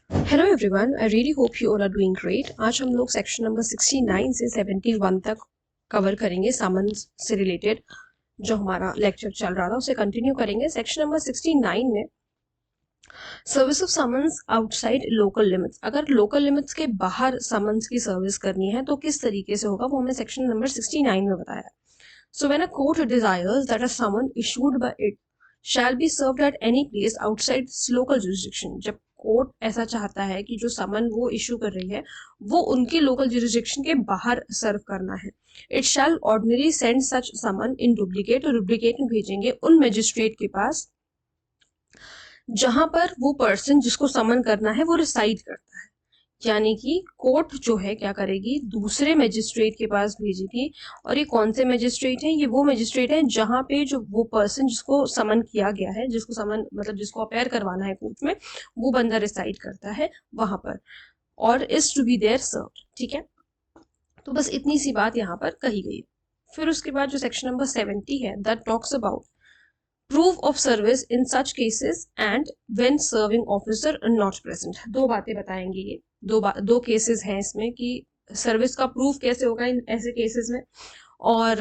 Hello everyone, I really hope you all are doing great. आज हम लोग section number 69 से 71 तक कवर करेंगे। समन्स से रिलेटेड जो हमारा लेक्चर चल रहा था उसे कंटिन्यू करेंगे। सेक्शन नंबर 69 में service of summons outside local limits, अगर लोकल लिमिट्स के बाहर समन्स की सर्विस करनी है तो किस तरीके से होगा वो हमें सेक्शन नंबर 69 में बताया है। So when a court desires that a summon issued by it shall be served at any place outside its local jurisdiction, जब कोर्ट ऐसा चाहता है कि जो समन वो इशू कर रही है वो उनके लोकल जुरिस्डिक्शन के बाहर सर्व करना है, it shall ordinary send such summon in duplicate, और डुप्लीकेट में भेजेंगे उन मजिस्ट्रेट के पास जहां पर वो पर्सन जिसको समन करना है वो रिसाइड करता है। यानी कि कोर्ट जो है क्या करेगी, दूसरे मजिस्ट्रेट के पास भेजेगी। और ये कौन से मजिस्ट्रेट हैं? ये वो मजिस्ट्रेट हैं जहां पे जो वो पर्सन जिसको समन किया गया है, जिसको समन मतलब जिसको अपेयर करवाना है कोर्ट में, वो बंदा रिसाइड करता है वहां पर, और is to be their served. ठीक है, तो बस इतनी सी बात यहाँ पर कही गई। फिर उसके बाद जो सेक्शन नंबर 70 है that talks about proof of service in such cases and when serving officer not present. दो बातें बताएंगे ये, दो केसेस हैं इसमें कि सर्विस का प्रूफ कैसे होगा इन ऐसे केसेस में, और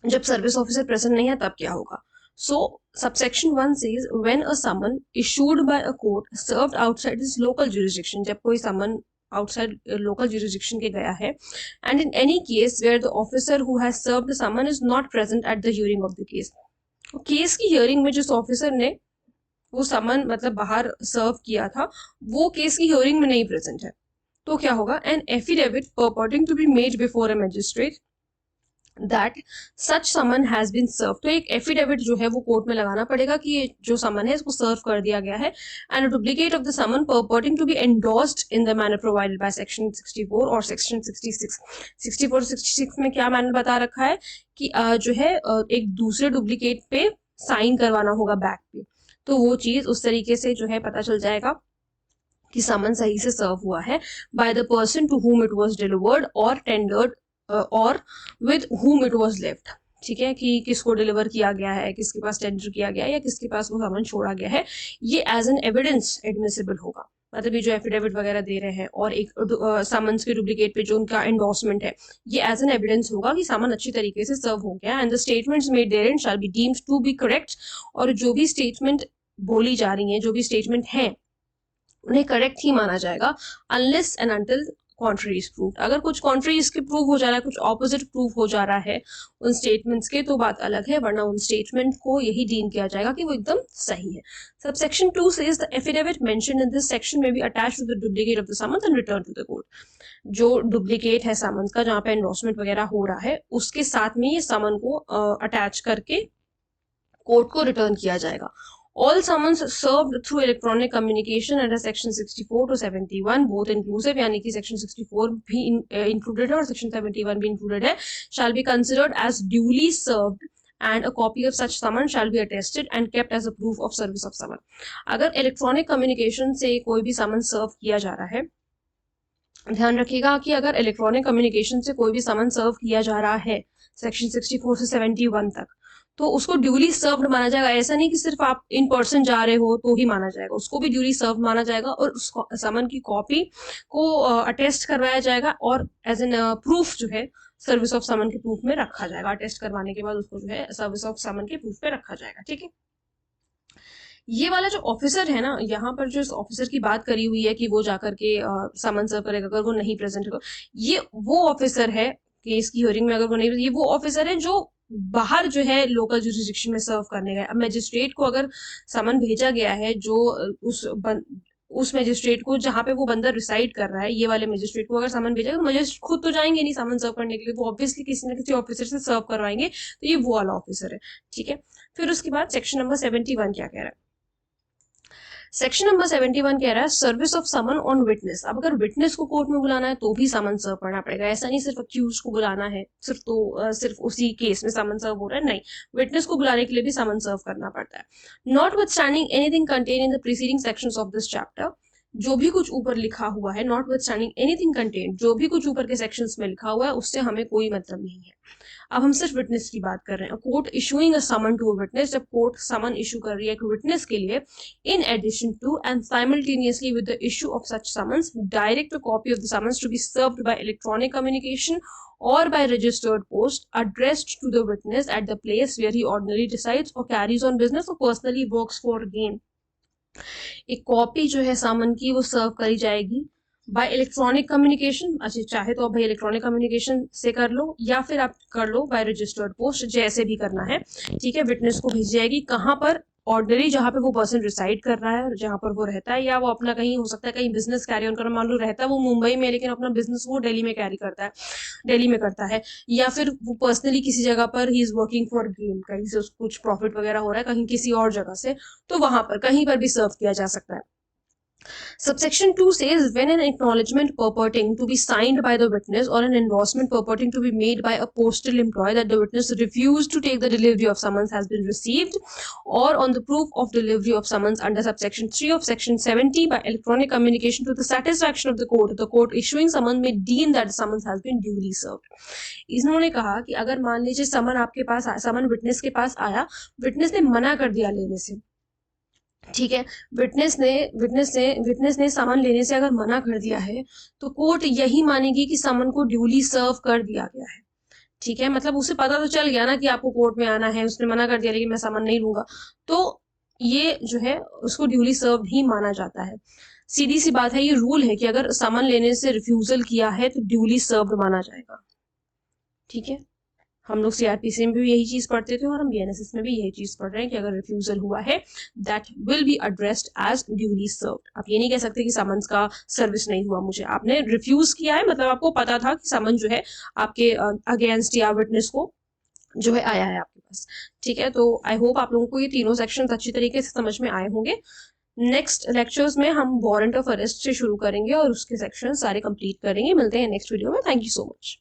जब सर्विस ऑफिसर प्रेजेंट नहीं है तब क्या होगा। So subsection 1 says when a summon issued by a court served outside his local jurisdiction, जब कोई समन आउटसाइड लोकल जुरिस्डिक्शन के गया है, and in any case where the officer who has served the summon is not present at the hearing of the case. Case की hearing में जिस officer ने वो समन मतलब बाहर सर्व किया था वो केस की हियरिंग में नहीं प्रेजेंट है, तो क्या होगा, an affidavit purporting to be made before a magistrate that such summon has been serve. तो एक एफिडेविट जो है वो कोर्ट में लगाना पड़ेगा कि ये जो समन है इसको सर्व कर दिया गया है, and duplicate of the summon purporting to be endorsed in the manner provided by section 64 और सेक्शन 66। 64 66 में क्या मैनर बता रखा है कि जो है एक दूसरे डुप्लीकेट पे साइन करवाना होगा बैक पे, तो वो चीज उस तरीके से जो है पता चल जाएगा कि समन सही से सर्व हुआ है by the person to whom it was delivered or tendered or with whom it was left. ठीक है, कि किसको डिलीवर किया गया है, किसके पास टेंडर किया गया है, या किसके पास वो समन छोड़ा गया है, ये एज एन एविडेंस एडमिसिबल होगा। मतलब ये जो एफिडेविट वगैरह दे रहे हैं और एक समन्स के डुप्लीकेट पे जो उनका एंडोर्समेंट है, ये एज एन एविडेंस होगा कि समन अच्छी तरीके से सर्व हो गया, and the statements made therein shall be deemed to be correct. और जो भी स्टेटमेंट बोली जा रही है, जो भी स्टेटमेंट है, उन्हें करेक्ट ही माना जाएगा unless and until contrary is prove. अगर कुछ कॉन्ट्री इसके प्रूव हो जा रहा है, कुछ ऑपोजिट प्रूव हो जा रहा है उन स्टेटमेंट्स के, तो बात अलग है, वरना उन स्टेटमेंट को यही डीम किया जाएगा कि वो एकदम सही है। Subsection 2 says the affidavit mentioned in this section may be attached to the duplicate of the summons and return to the court. जो डुप्लीकेट है समन्स का, जहां पे एंडोर्समेंट वगैरह हो रहा है, उसके साथ में ये समन को अटैच करके कोर्ट को रिटर्न किया जाएगा। All summons served through electronic communication under section 64 to 71, both inclusive, यानी कि section 64 भी included है और section 71 भी included है, shall be considered as duly served and a copy of such summon shall be attested and kept as a proof of service of summon। अगर electronic communication से कोई भी summon serve किया जा रहा है, ध्यान रखिएगा कि अगर इलेक्ट्रॉनिक कम्युनिकेशन से कोई भी समन सर्व किया जा रहा है सेक्शन 64 से 71 तक, तो उसको ड्यूली सर्व्ड माना जाएगा। ऐसा नहीं कि सिर्फ आप इन पर्सन जा रहे हो तो ही माना जाएगा, उसको भी ड्यूली सर्व माना जाएगा और उस समन की कॉपी को अटेस्ट करवाया जाएगा और एज एन प्रूफ जो है सर्विस ऑफ समन के प्रूफ में रखा जाएगा। अटेस्ट करवाने के बाद उसको जो है सर्विस ऑफ समन के प्रूफ पे रखा जाएगा। ठीक है, ये वाला जो ऑफिसर है ना, यहाँ पर जो इस ऑफिसर की बात करी हुई है कि वो जाकर के समन सर्व करेगा अगर वो नहीं प्रेजेंट हो, ये वो ऑफिसर है केस की हियरिंग में, अगर वो नहीं, ये वो ऑफिसर है जो बाहर जो है लोकल जुरिस्डिक्शन में सर्व करने गए। अब मैजिस्ट्रेट को अगर समन भेजा गया है जो उस मैजिस्ट्रेट को जहां पे वो बंदा रिसाइड कर रहा है, ये वाले मैजिस्ट्रेट को अगर समन भेजा तो मैजिस्ट्रेट खुद तो जाएंगे नहीं समन सर्व करने के लिए, वो ऑब्वियसली किसी ना किसी ऑफिसर से सर्व करवाएंगे, तो ये वो वाला ऑफिसर है। ठीक है, फिर उसके बाद सेक्शन नंबर 71 क्या कह रहा है। सेक्शन नंबर 71 कह रहा है service of summon on witness. अब अगर विटनेस को कोर्ट में बुलाना है तो भी समन सर्व करना पड़ेगा, ऐसा नहीं सिर्फ अक्यूज को बुलाना है सिर्फ तो सिर्फ उसी केस में समन सर्व हो रहा है, नहीं, विटनेस को बुलाने के लिए भी समन सर्व करना पड़ता है। Not with standing anything contain in the preceding sections of this chapter, जो भी कुछ ऊपर लिखा हुआ है, not with standing anything content, जो भी कुछ ऊपर के सेक्शंस में लिखा हुआ है उससे हमें कोई मतलब नहीं है। अब हम सिर्फ विटनेस की बात कर रहे हैं। Court issuing a summon to a witness, जब कोर्ट समन इशू कर रही है एक विटनेस के लिए, in addition to and simultaneously with the issue of such summons, direct a copy of the summons to be served by electronic communication or by registered post addressed to the witness at the place where he ordinarily resides or carries on business or personally works for gain। एक copy जो है सामन की वो सर्व करी जाएगी bye electronic communication. अच्छा, चाहे तो आप भाई इलेक्ट्रॉनिक कम्युनिकेशन से कर लो या फिर आप कर लो बाय रजिस्टर्ड पोस्ट, जैसे भी करना है, ठीक है। विटनेस को भेजी जाएगी कहाँ पर, ऑर्डनरी जहाँ पे वो पर्सन रिसाइड कर रहा है, जहाँ पर वो रहता है, या वो अपना कहीं हो सकता है कहीं बिजनेस कैरी ऑन करना, मान लो रहता है वो मुंबई में लेकिन अपना बिजनेस वो दिल्ली में कैरी करता है, दिल्ली में करता है, या फिर वो पर्सनली किसी जगह पर he is working for game, कहीं से कुछ प्रॉफिट वगैरह हो रहा है कहीं किसी और जगह से, तो वहां पर कहीं पर भी सर्व किया जा सकता है। Subsection 2 says when an acknowledgement purporting to be signed by the witness or an endorsement purporting to be made by a postal employee that the witness refused to take the delivery of summons has been received, or on the proof of delivery of summons under subsection 3 of section 70 by electronic communication to the satisfaction of the court issuing summons may deem that the summons has been duly served। इन्होंने कहा कि अगर मान लीजिए समन आपके पास, समन witness के पास आया, witness ने मना कर दिया लेने से, ठीक है, विटनेस ने समन लेने से अगर मना कर दिया है तो कोर्ट यही मानेगी कि समन को ड्यूली सर्व कर दिया गया है, ठीक है। मतलब उसे पता तो चल गया ना कि आपको कोर्ट में आना है, उसने मना कर दिया लेकिन मैं समन नहीं लूंगा, तो ये जो है उसको ड्यूली सर्व ही माना जाता है। सीधी सी बात है, ये रूल है कि अगर समन लेने से रिफ्यूजल किया है तो ड्यूली सर्व माना जाएगा, ठीक है। हम लोग सीआरपीसी में भी यही चीज पढ़ते थे और हम बीएनएसएस में भी यही चीज पढ़ रहे हैं कि अगर रिफ्यूजल हुआ है that will be addressed as duly served. आप ये नहीं कह सकते कि समन्स का सर्विस नहीं हुआ मुझे, आपने रिफ्यूज किया है, मतलब आपको पता था कि समन जो है आपके अगेंस्ट या विटनेस को जो है आया है आपके पास, ठीक है। तो आई होप आप लोगों को ये तीनों सेक्शन अच्छी तरीके से समझ में आए होंगे। नेक्स्ट लेक्चर्स में हम वारंट ऑफ अरेस्ट से शुरू करेंगे और उसके सेक्शन सारे कंप्लीट करेंगे। मिलते हैं नेक्स्ट वीडियो में। Thank you so much.